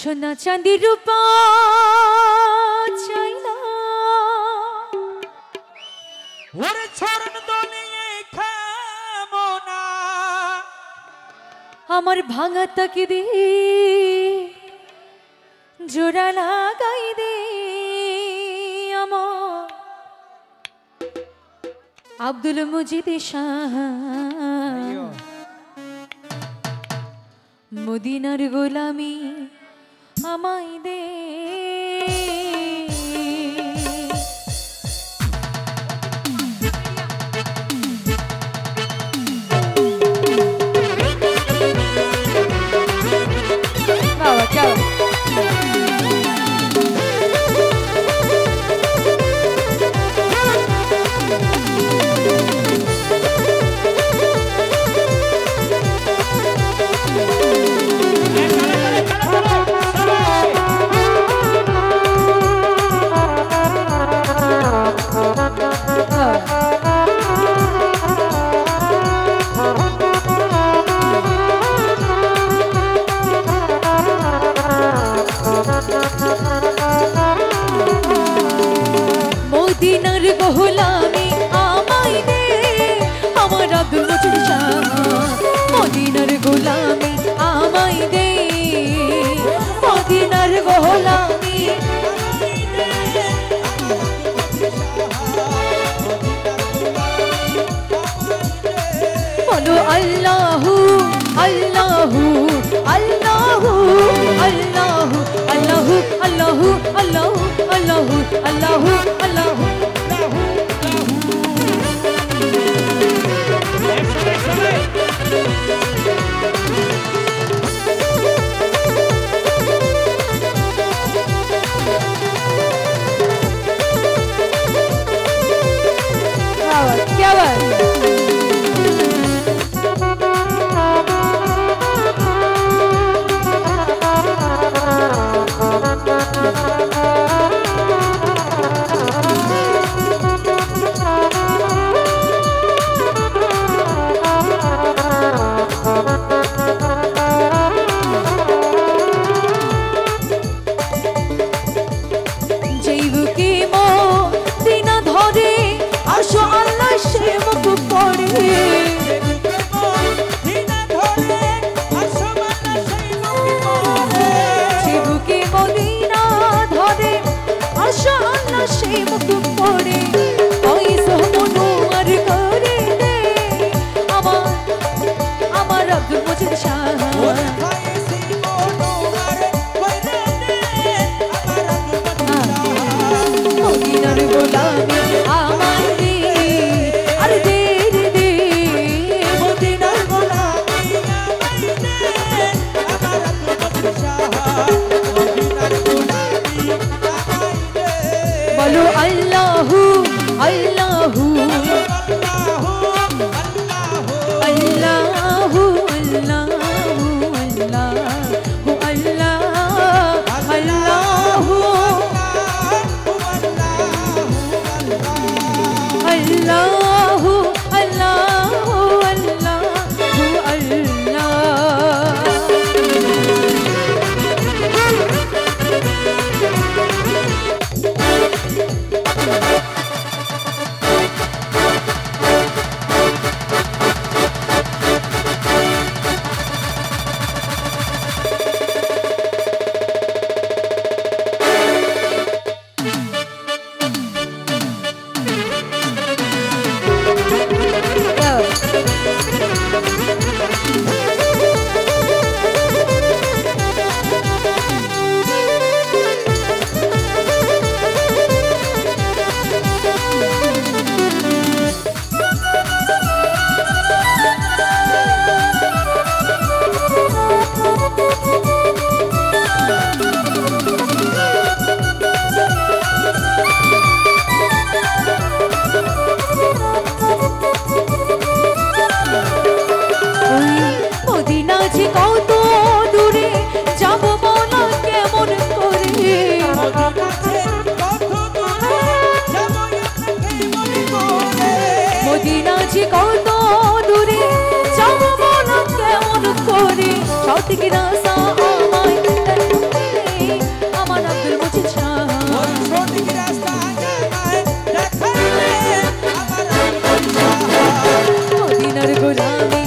সোনা চাঁদি রূপা চাই না ওরে চরণ দলিয়ে খামো না আমার ভাঙা তাকে দে জোড়া লাগাই দে আমার আব্দুল মজিদ শাহ মদিনার গোলামি আমায় দে বাবা যাও মদিনার গোলামি আমায় দে আমার আব্দুল মজিদ শাহ মদিনার গোলামি আমায় দে মদিনার গোলামি বলো আল্লাহু আল্লাহু আল্লাহু আল্লাহু আল্লাহু আল্লাহু আল্লাহু আল্লাহু আল্লাহু আল্লাহু क्या बात আমার আব্দুল মজিদ শাহ মদিনার গোলামি আমায় দে আরে দে রে দে মদিনার গোলামি আমার আব্দুল শাহ মদিনার গোলামি আমায় দে বলো আল্লাহু আল্লাহু আল্লাহু মুঝে চাও ওই সঠিক রাস্তা আমায় দেখাইলে আমার মদিনার গোলামি